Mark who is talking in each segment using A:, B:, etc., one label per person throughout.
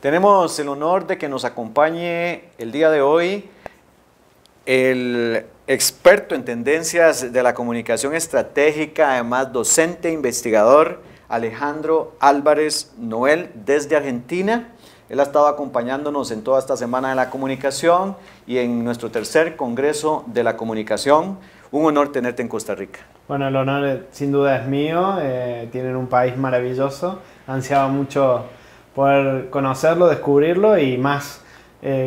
A: Tenemos el honor de que nos acompañe el día de hoy el experto en tendencias de la comunicación estratégica, además docente e investigador, Alejandro Álvarez Noel, desde Argentina. Él ha estado acompañándonos en toda esta semana de la comunicación y en nuestro tercer Congreso de la Comunicación. Un honor tenerte en Costa Rica.
B: Bueno, el honor sin duda es mío. Tienen un país maravilloso. Ansiaba mucho poder conocerlo, descubrirlo y más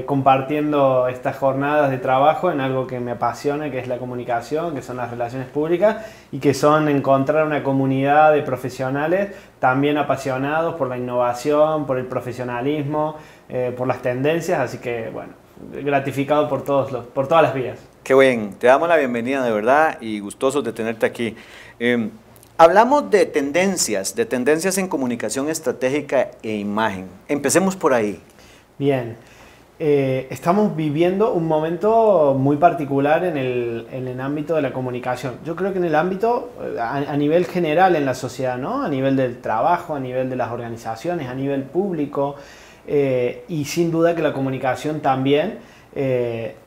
B: compartiendo estas jornadas de trabajo en algo que me apasiona, que es la comunicación, que son las relaciones públicas y que son encontrar una comunidad de profesionales también apasionados por la innovación, por el profesionalismo, por las tendencias, así que bueno, gratificado por todas las vías.
A: Qué bien, te damos la bienvenida de verdad y gustosos de tenerte aquí. Hablamos de tendencias en comunicación estratégica e imagen. Empecemos por ahí.
B: Bien. Estamos viviendo un momento muy particular en el ámbito de la comunicación. Yo creo que en el ámbito, a nivel general en la sociedad, ¿no? A nivel del trabajo, a nivel de las organizaciones, a nivel público, y sin duda que la comunicación también,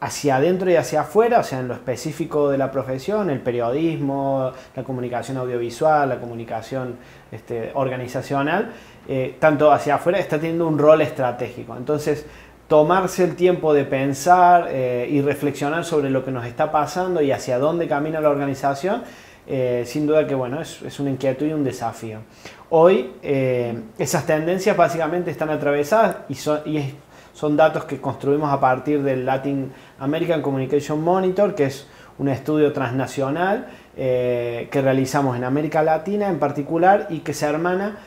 B: hacia adentro y hacia afuera, o sea, en lo específico de la profesión, el periodismo, la comunicación audiovisual, la comunicación organizacional, tanto hacia afuera está teniendo un rol estratégico. Entonces, tomarse el tiempo de pensar y reflexionar sobre lo que nos está pasando y hacia dónde camina la organización, sin duda que bueno, es una inquietud y un desafío. Hoy esas tendencias básicamente están atravesadas y son datos que construimos a partir del Latin American Communication Monitor, que es un estudio transnacional que realizamos en América Latina en particular y que se hermana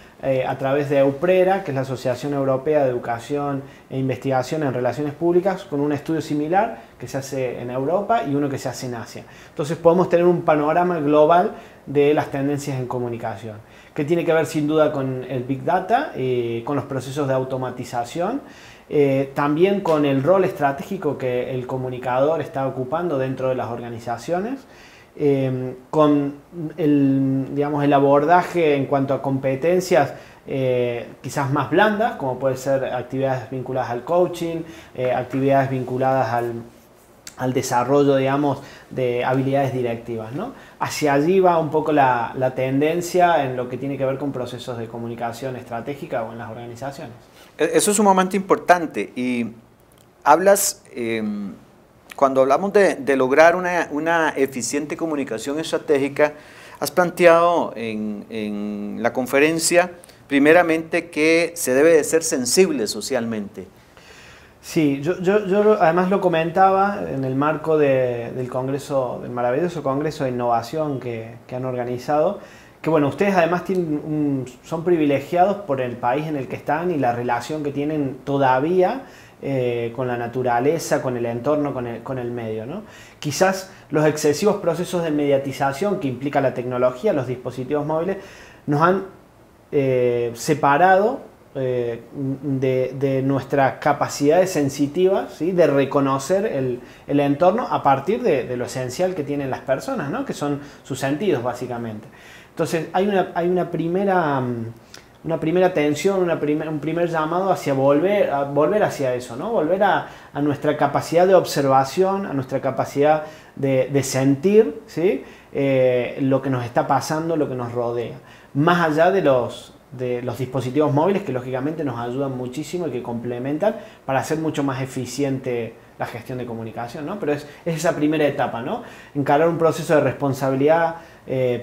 B: a través de EUPRERA, que es la Asociación Europea de Educación e Investigación en Relaciones Públicas, con un estudio similar que se hace en Europa y uno que se hace en Asia. Entonces podemos tener un panorama global de las tendencias en comunicación, que tiene que ver sin duda con el Big Data, con los procesos de automatización, también con el rol estratégico que el comunicador está ocupando dentro de las organizaciones, con el abordaje en cuanto a competencias quizás más blandas, como puede ser actividades vinculadas al coaching, actividades vinculadas al desarrollo, digamos, de habilidades directivas, ¿no? Hacia allí va un poco la tendencia en lo que tiene que ver con procesos de comunicación estratégica o en las organizaciones.
A: Eso es sumamente importante y hablas... Cuando hablamos de lograr una eficiente comunicación estratégica, has planteado en la conferencia, primeramente, que se debe de ser sensible socialmente.
B: Sí, yo además lo comentaba en el marco del Congreso, del maravilloso Congreso de Innovación que han organizado, que bueno, ustedes además son privilegiados por el país en el que están y la relación que tienen todavía con la naturaleza, con el entorno, con el medio, ¿no? Quizás los excesivos procesos de mediatización que implica la tecnología, los dispositivos móviles, nos han separado de nuestras capacidades sensitivas, ¿sí? De reconocer el entorno a partir de lo esencial que tienen las personas, ¿no? Que son sus sentidos básicamente. Entonces hay una primera tensión, un primer llamado hacia volver hacia eso, ¿no? Volver a nuestra capacidad de observación, a nuestra capacidad de sentir, ¿sí? Lo que nos está pasando, lo que nos rodea. Más allá de los dispositivos móviles que lógicamente nos ayudan muchísimo y que complementan para hacer mucho más eficiente la gestión de comunicación, ¿no? Pero es esa primera etapa, ¿no? Encarar un proceso de responsabilidad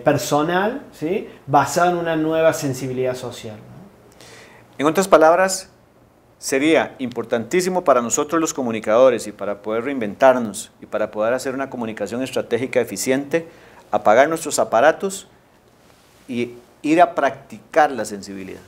B: personal, ¿sí? Basado en una nueva sensibilidad social, ¿no?
A: En otras palabras, sería importantísimo para nosotros los comunicadores y para poder reinventarnos y para poder hacer una comunicación estratégica eficiente, apagar nuestros aparatos y ir a practicar la sensibilidad.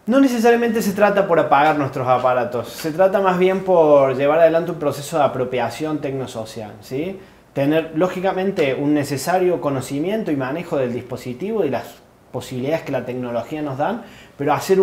B: No necesariamente se trata por apagar nuestros aparatos, se trata más bien por llevar adelante un proceso de apropiación tecnosocial, ¿sí? Tener lógicamente un necesario conocimiento y manejo del dispositivo y las posibilidades que la tecnología nos dan, pero hacer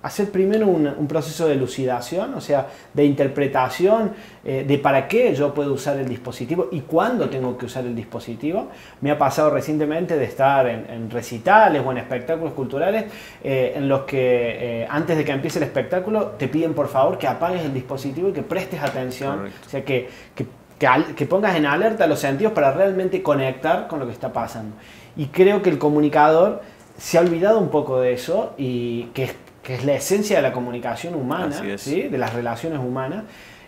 B: hacer primero un proceso de elucidación, o sea, de interpretación de para qué yo puedo usar el dispositivo y cuándo tengo que usar el dispositivo. Me ha pasado recientemente de estar en recitales o en espectáculos culturales en los que antes de que empiece el espectáculo te piden por favor que apagues el dispositivo y que prestes atención. Correcto. O sea, que pongas en alerta los sentidos para realmente conectar con lo que está pasando. Y creo que el comunicador se ha olvidado un poco de eso y que es la esencia de la comunicación humana, ¿sí? De las relaciones humanas.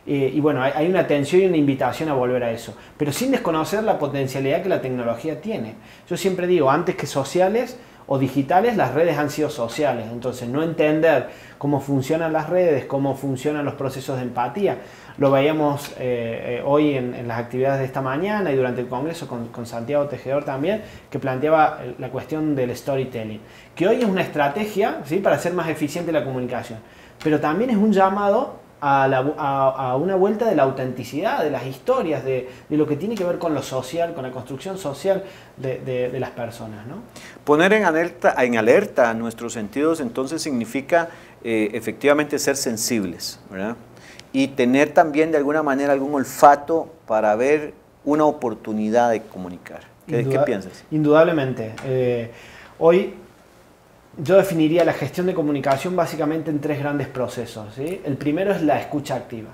B: Y bueno, hay una atención y una invitación a volver a eso, pero sin desconocer la potencialidad que la tecnología tiene. Yo siempre digo, antes que sociales o digitales, las redes han sido sociales. Entonces, no entender cómo funcionan las redes, cómo funcionan los procesos de empatía. Lo veíamos hoy en las actividades de esta mañana y durante el Congreso con Santiago Tejedor también, que planteaba la cuestión del storytelling, que hoy es una estrategia, ¿sí?, para hacer más eficiente la comunicación, pero también es un llamado a una vuelta de la autenticidad, de las historias, de lo que tiene que ver con lo social, con la construcción social de las personas, ¿no?
A: Poner en alerta nuestros sentidos entonces significa efectivamente ser sensibles, ¿verdad? Y tener también de alguna manera algún olfato para ver una oportunidad de comunicar. ¿Qué piensas?
B: Indudablemente. Hoy yo definiría la gestión de comunicación básicamente en 3 grandes procesos, ¿sí? El primero es la escucha activa.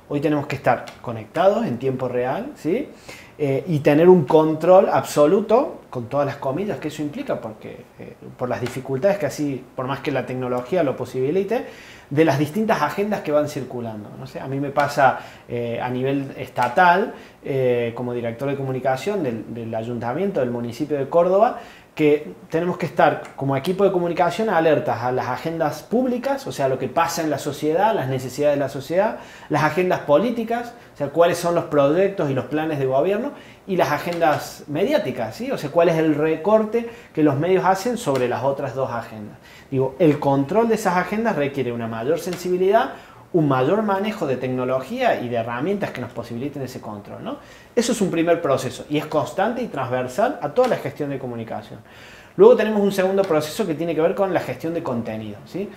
B: Hoy tenemos que estar conectados en tiempo real, ¿sí? Y tener un control absoluto, con todas las comillas que eso implica, porque por las dificultades que así, por más que la tecnología lo posibilite, de las distintas agendas que van circulando. No sé, a mí me pasa a nivel estatal, como director de comunicación del ayuntamiento del municipio de Córdoba, que tenemos que estar como equipo de comunicación alertas a las agendas públicas, o sea, lo que pasa en la sociedad, las necesidades de la sociedad, las agendas políticas, o sea, cuáles son los proyectos y los planes de gobierno, y las agendas mediáticas, ¿sí? O sea, cuál es el recorte que los medios hacen sobre las otras 2 agendas. Digo, el control de esas agendas requiere una mayor sensibilidad, un mayor manejo de tecnología y de herramientas que nos posibiliten ese control, ¿no? Eso es un primer proceso y es constante y transversal a toda la gestión de comunicación. Luego tenemos un segundo proceso que tiene que ver con la gestión de contenido, ¿sí?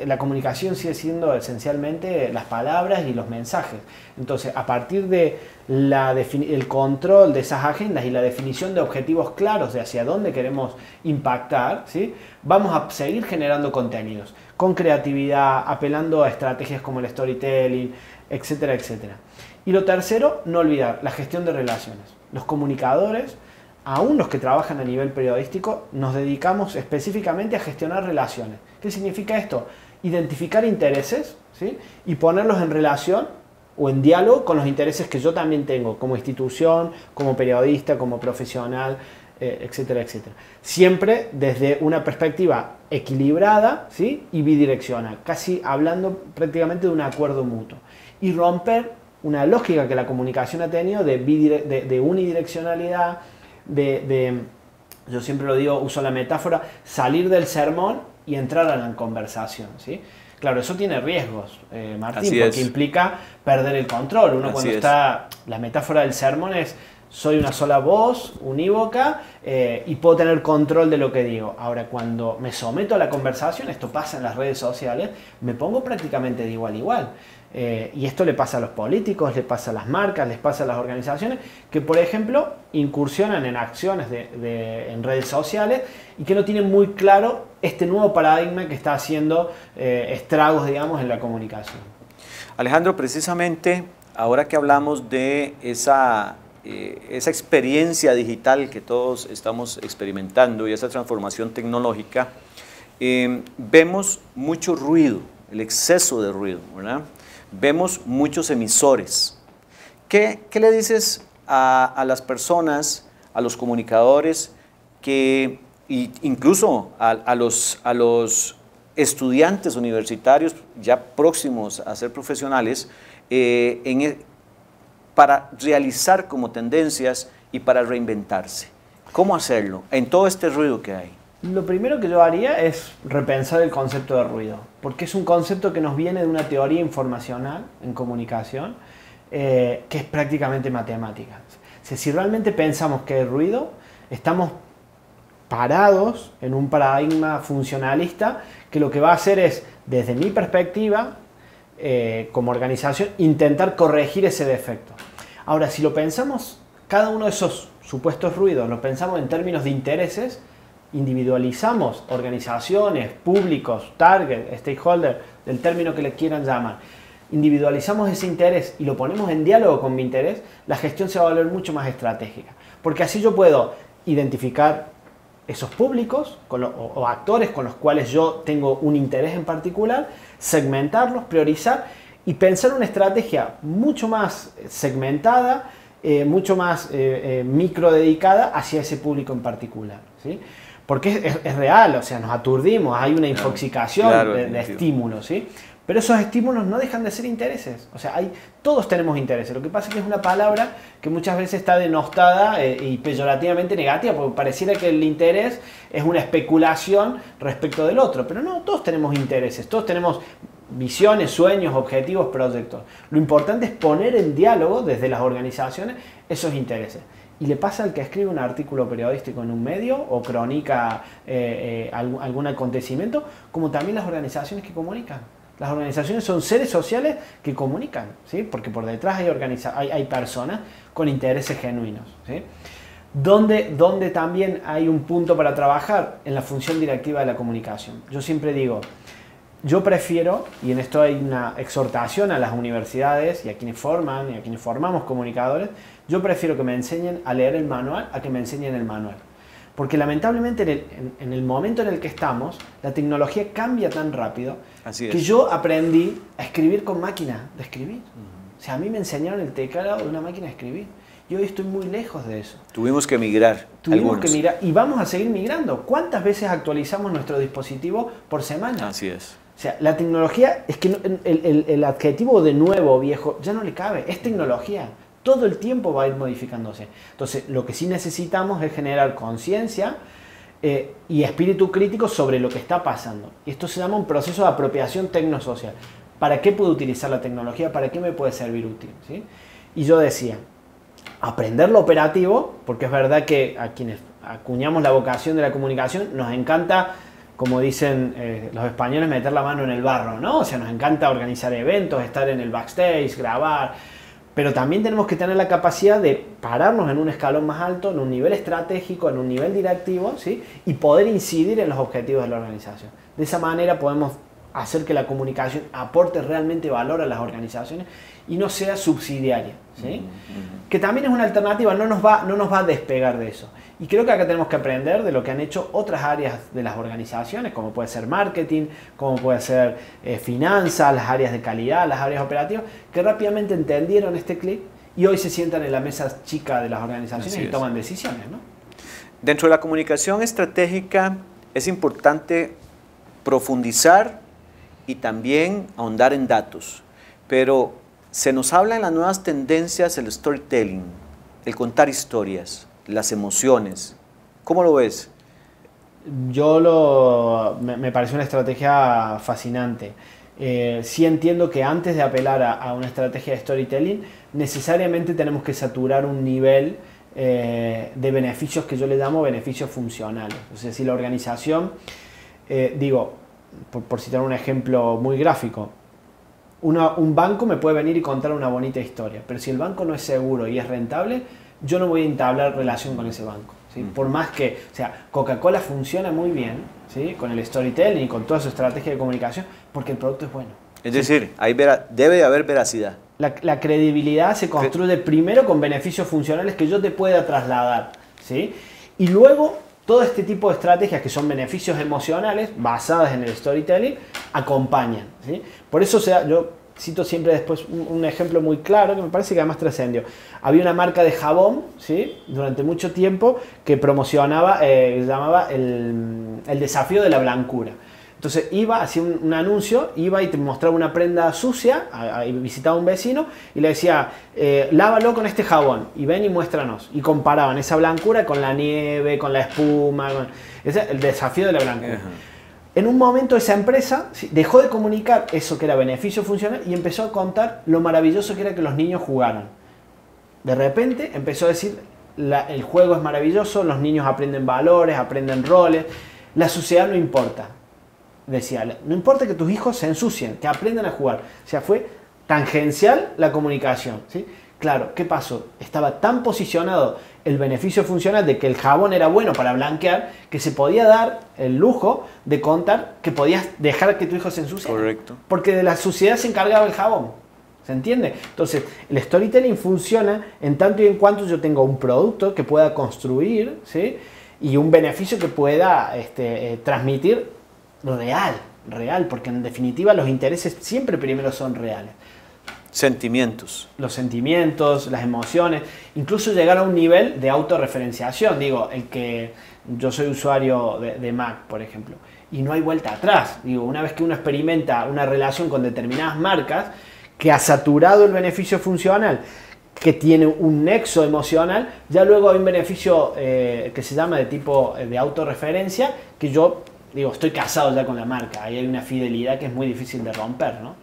B: La comunicación sigue siendo esencialmente las palabras y los mensajes. Entonces, a partir de el control de esas agendas y la definición de objetivos claros de hacia dónde queremos impactar, ¿sí?, vamos a seguir generando contenidos con creatividad, apelando a estrategias como el storytelling, etcétera, etcétera. Y lo tercero, no olvidar, la gestión de relaciones. Los comunicadores, aún los que trabajan a nivel periodístico, nos dedicamos específicamente a gestionar relaciones. ¿Qué significa esto? Identificar intereses, ¿sí?, y ponerlos en relación o en diálogo con los intereses que yo también tengo como institución, como periodista, como profesional, etcétera, etcétera. Siempre desde una perspectiva equilibrada, ¿sí?, y bidireccional, casi hablando prácticamente de un acuerdo mutuo. Y romper una lógica que la comunicación ha tenido de unidireccionalidad, yo siempre lo digo, uso la metáfora, salir del sermón y entrar a la conversación, ¿sí? Claro, eso tiene riesgos, Martín, porque implica perder el control. Uno cuando está, la metáfora del sermón es, soy una sola voz, unívoca, y puedo tener control de lo que digo. Ahora, cuando me someto a la conversación, esto pasa en las redes sociales, me pongo prácticamente de igual a igual. Y esto le pasa a los políticos, le pasa a las marcas, les pasa a las organizaciones que, por ejemplo, incursionan en acciones en redes sociales y que no tienen muy claro este nuevo paradigma que está haciendo estragos, digamos, en la comunicación.
A: Alejandro, precisamente ahora que hablamos de esa experiencia digital que todos estamos experimentando y esa transformación tecnológica, vemos mucho ruido, el exceso de ruido, ¿verdad? Vemos muchos emisores. ¿Qué le dices a las personas, a los comunicadores, incluso a los estudiantes universitarios ya próximos a ser profesionales, para realizar como tendencias y para reinventarse? ¿Cómo hacerlo en todo este ruido que hay?
B: Lo primero que yo haría es repensar el concepto de ruido, porque es un concepto que nos viene de una teoría informacional en comunicación que es prácticamente matemática. O sea, si realmente pensamos que hay ruido, estamos parados en un paradigma funcionalista que lo que va a hacer es, desde mi perspectiva, como organización, intentar corregir ese defecto. Ahora, si lo pensamos, cada uno de esos supuestos ruidos, lo pensamos en términos de intereses, individualizamos organizaciones, públicos, target, stakeholder, del término que le quieran llamar, individualizamos ese interés y lo ponemos en diálogo con mi interés, la gestión se va a volver mucho más estratégica. Porque así yo puedo identificar esos públicos o actores con los cuales yo tengo un interés en particular, segmentarlos, priorizar y pensar una estrategia mucho más segmentada, mucho más micro dedicada hacia ese público en particular, ¿sí? Porque es real, o sea, nos aturdimos, hay una infoxicación de estímulos, ¿sí? Pero esos estímulos no dejan de ser intereses. O sea, todos tenemos intereses. Lo que pasa es que es una palabra que muchas veces está denostada y peyorativamente negativa, porque pareciera que el interés es una especulación respecto del otro. Pero no, todos tenemos intereses, todos tenemos visiones, sueños, objetivos, proyectos. Lo importante es poner en diálogo desde las organizaciones esos intereses. Y le pasa al que escribe un artículo periodístico en un medio o cronica algún acontecimiento, como también las organizaciones que comunican. Las organizaciones son seres sociales que comunican, ¿sí? Porque por detrás hay personas con intereses genuinos, ¿sí? Donde también hay un punto para trabajar en la función directiva de la comunicación. Yo siempre digo, yo prefiero, y en esto hay una exhortación a las universidades y a quienes forman y a quienes formamos comunicadores, yo prefiero que me enseñen a leer el manual a que me enseñen el manual. Porque lamentablemente en el momento en el que estamos, la tecnología cambia tan rápido que yo aprendí a escribir con máquina de escribir. O sea, a mí me enseñaron el teclado de una máquina de escribir. Yo hoy estoy muy lejos de eso.
A: Tuvimos que migrar.
B: Tuvimos que migrar y vamos a seguir migrando. ¿Cuántas veces actualizamos nuestro dispositivo por semana?
A: Así es.
B: O sea, la tecnología, es que el adjetivo de nuevo, viejo, ya no le cabe. Es tecnología. Todo el tiempo va a ir modificándose. Entonces, lo que sí necesitamos es generar conciencia y espíritu crítico sobre lo que está pasando. Y esto se llama un proceso de apropiación tecnosocial. ¿Para qué puedo utilizar la tecnología? ¿Para qué me puede servir útil? ¿Sí? Y yo decía, aprender lo operativo, porque es verdad que a quienes acuñamos la vocación de la comunicación nos encanta, como dicen los españoles, meter la mano en el barro, ¿no? O sea, nos encanta organizar eventos, estar en el backstage, grabar. Pero también tenemos que tener la capacidad de pararnos en un escalón más alto, en un nivel estratégico, en un nivel directivo, ¿sí? Y poder incidir en los objetivos de la organización. De esa manera podemos hacer que la comunicación aporte realmente valor a las organizaciones y no sea subsidiaria, ¿sí? Que también es una alternativa, no nos va a despegar de eso. Y creo que acá tenemos que aprender de lo que han hecho otras áreas de las organizaciones, como puede ser marketing, como puede ser finanzas, las áreas de calidad, las áreas operativas, que rápidamente entendieron este clic y hoy se sientan en la mesa chica de las organizaciones y toman decisiones, ¿no?
A: Dentro de la comunicación estratégica es importante profundizar y también ahondar en datos, pero se nos habla en las nuevas tendencias el storytelling, el contar historias, las emociones. ¿Cómo lo ves?
B: Me parece una estrategia fascinante. Sí entiendo que antes de apelar a una estrategia de storytelling, necesariamente tenemos que saturar un nivel de beneficios que yo le llamo beneficios funcionales. O sea, si la organización, por citar un ejemplo muy gráfico, un banco me puede venir y contar una bonita historia, pero si el banco no es seguro y es rentable, yo no voy a entablar relación con ese banco, ¿sí? Por más que, o sea, Coca-Cola funciona muy bien, ¿sí? Con el storytelling y con toda su estrategia de comunicación, porque el producto es bueno.
A: Es decir, debe de haber veracidad.
B: La credibilidad se construye primero con beneficios funcionales que yo te pueda trasladar, ¿sí? Y luego todo este tipo de estrategias que son beneficios emocionales basadas en el storytelling acompañan, ¿sí? Por eso yo cito siempre después un ejemplo muy claro que me parece que además trascendió. Había una marca de jabón, ¿sí? Durante mucho tiempo que promocionaba, llamaba el desafío de la blancura. Entonces hacía un anuncio, iba y te mostraba una prenda sucia, visitaba a un vecino y le decía, lávalo con este jabón y ven y muéstranos. Y comparaban esa blancura con la nieve, con la espuma, ese es el desafío de la blancura. En un momento esa empresa dejó de comunicar eso que era beneficio funcional y empezó a contar lo maravilloso que era que los niños jugaran. De repente empezó a decir el juego es maravilloso, los niños aprenden valores, aprenden roles, la suciedad no importa. Decía, no importa que tus hijos se ensucien, que aprendan a jugar. O sea, fue tangencial la comunicación, ¿sí? Claro, ¿qué pasó? Estaba tan posicionado el beneficio funcional de que el jabón era bueno para blanquear, que se podía dar el lujo de contar que podías dejar que tu hijo se ensucie.
A: Correcto.
B: Porque de la suciedad se encargaba el jabón. ¿Se entiende? Entonces, el storytelling funciona en tanto y en cuanto yo tengo un producto que pueda construir, ¿sí? Y un beneficio que pueda transmitir real, porque en definitiva los intereses siempre primero son reales.
A: Sentimientos.
B: Los sentimientos, las emociones, incluso llegar a un nivel de autorreferenciación. Digo, yo soy usuario de Mac, por ejemplo, y no hay vuelta atrás. Digo, una vez que uno experimenta una relación con determinadas marcas, que ha saturado el beneficio funcional, que tiene un nexo emocional, ya luego hay un beneficio que se llama de tipo de autorreferencia, que yo digo, estoy casado ya con la marca, ahí hay una fidelidad que es muy difícil de romper, ¿no?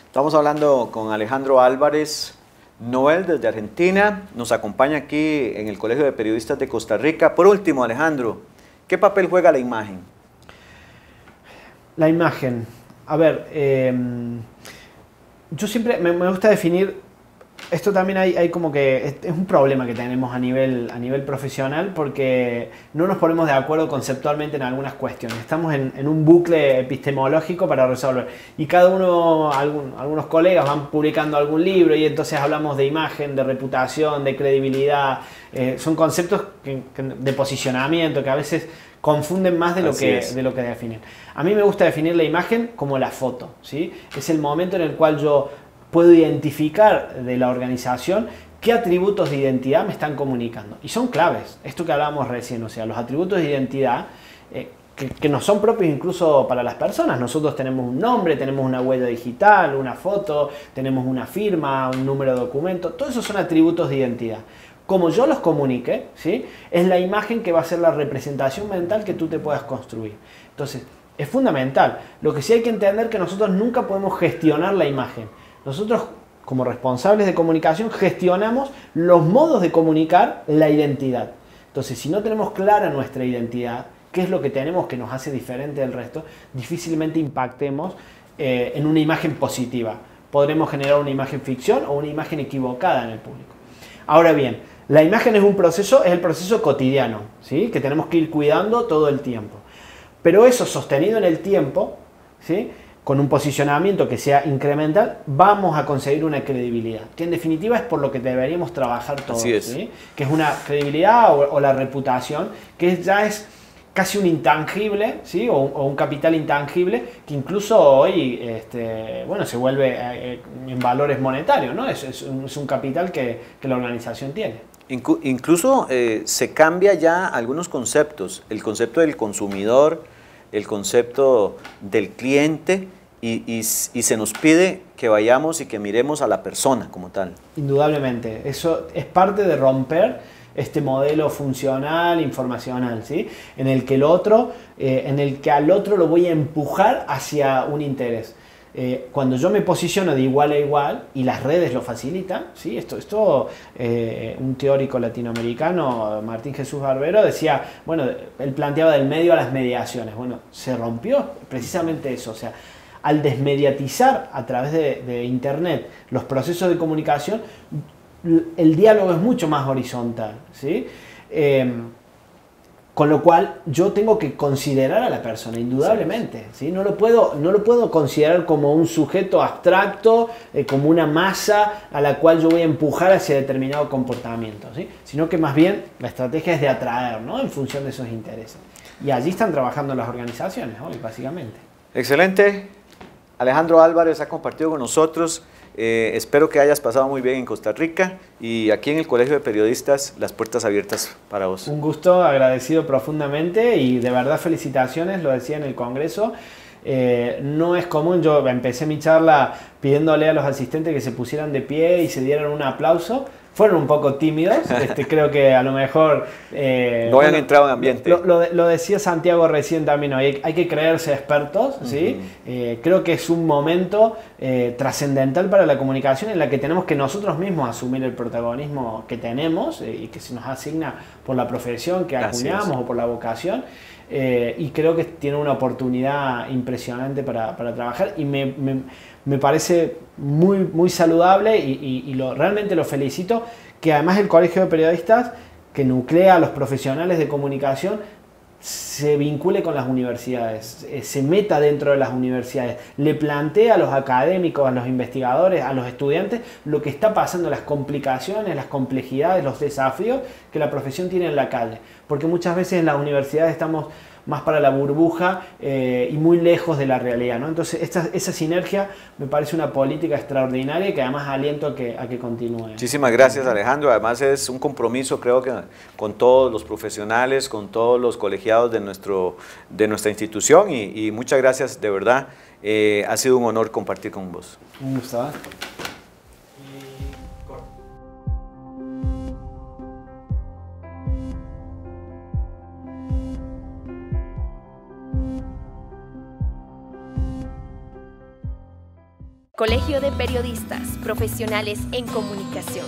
A: Estamos hablando con Alejandro Álvarez Noel desde Argentina, nos acompaña aquí en el Colegio de Periodistas de Costa Rica. Por último, Alejandro, ¿qué papel juega la imagen?
B: La imagen, a ver, yo siempre me gusta definir. Esto también hay como que es un problema que tenemos a nivel profesional, porque no nos ponemos de acuerdo conceptualmente en algunas cuestiones. Estamos en un bucle epistemológico para resolver. Y cada uno, algunos colegas van publicando algún libro y entonces hablamos de imagen, de reputación, de credibilidad. Son conceptos de posicionamiento que a veces confunden más de lo que definen. A mí me gusta definir la imagen como la foto, ¿sí? Es el momento en el cual yo puedo identificar de la organización qué atributos de identidad me están comunicando. Y son claves, esto que hablábamos recién, o sea, los atributos de identidad que no son propios incluso para las personas. Nosotros tenemos un nombre, tenemos una huella digital, una foto, tenemos una firma, un número de documento, todos esos son atributos de identidad. Como yo los comunique, ¿sí? Es la imagen que va a ser la representación mental que tú te puedas construir. Entonces, es fundamental. Lo que sí hay que entender es que nosotros nunca podemos gestionar la imagen. Nosotros, como responsables de comunicación, gestionamos los modos de comunicar la identidad. Entonces, si no tenemos clara nuestra identidad, qué es lo que tenemos que nos hace diferente del resto, difícilmente impactemos en una imagen positiva. Podremos generar una imagen ficción o una imagen equivocada en el público. Ahora bien, la imagen es el proceso cotidiano, ¿sí? Que tenemos que ir cuidando todo el tiempo. Pero eso sostenido en el tiempo, ¿sí? Con un posicionamiento que sea incremental, vamos a conseguir una credibilidad, que en definitiva es por lo que deberíamos trabajar todos.
A: Así es.
B: ¿Sí? Que es una credibilidad o la reputación, que ya es casi un intangible, ¿sí? o un capital intangible, que incluso hoy se vuelve en valores monetarios, ¿no? Es un capital que la organización tiene.
A: Incluso se cambia ya algunos conceptos, el concepto del consumidor, el concepto del cliente, y se nos pide que vayamos y que miremos a la persona como tal.
B: Indudablemente, eso es parte de romper este modelo funcional, informacional, ¿sí? En el que al otro lo voy a empujar hacia un interés. Cuando yo me posiciono de igual a igual y las redes lo facilitan, ¿sí? Un teórico latinoamericano, Martín Jesús Barbero, decía, bueno, él planteaba del medio a las mediaciones. Bueno, se rompió precisamente eso, o sea, al desmediatizar a través de Internet los procesos de comunicación, el diálogo es mucho más horizontal, ¿sí? Con lo cual yo tengo que considerar a la persona, indudablemente, ¿sí? No lo puedo considerar como un sujeto abstracto, como una masa a la cual yo voy a empujar hacia determinado comportamiento, ¿sí? Sino que más bien la estrategia es de atraer, ¿no? En función de esos intereses. Y allí están trabajando las organizaciones hoy, básicamente.
A: Excelente. Alejandro Álvarez ha compartido con nosotros. Espero que hayas pasado muy bien en Costa Rica, y aquí en el Colegio de Periodistas las puertas abiertas para vos.
B: Un gusto, agradecido profundamente, y de verdad felicitaciones, lo decía en el Congreso. No es común, yo empecé mi charla pidiéndole a los asistentes que se pusieran de pie y se dieran un aplauso. fueron un poco tímidos. Creo que a lo mejor...
A: no habían entrado en ambiente.
B: Lo decía Santiago recién también, hay que creerse expertos, ¿sí? Creo que es un momento trascendental para la comunicación en la que tenemos que nosotros mismos asumir el protagonismo que tenemos y que se nos asigna por la profesión que acuñamos o por la vocación. Y creo que tiene una oportunidad impresionante para trabajar y me parece muy saludable y realmente lo felicito, que además el Colegio de Periodistas, que nuclea a los profesionales de comunicación, se vincule con las universidades, se meta dentro de las universidades, le plantea a los académicos, a los investigadores, a los estudiantes lo que está pasando, las complicaciones, las complejidades, los desafíos que la profesión tiene en la calle. Porque muchas veces en las universidades estamos más para la burbuja y muy lejos de la realidad, ¿no? Entonces esa sinergia me parece una política extraordinaria y que además aliento a que continúe.
A: Muchísimas gracias, Alejandro. Además es un compromiso, creo que con todos los profesionales, con todos los colegiados de nuestra institución y muchas gracias, de verdad. Ha sido un honor compartir con vos.
B: Un gusto.
C: Colegio de Periodistas Profesionales en Comunicación.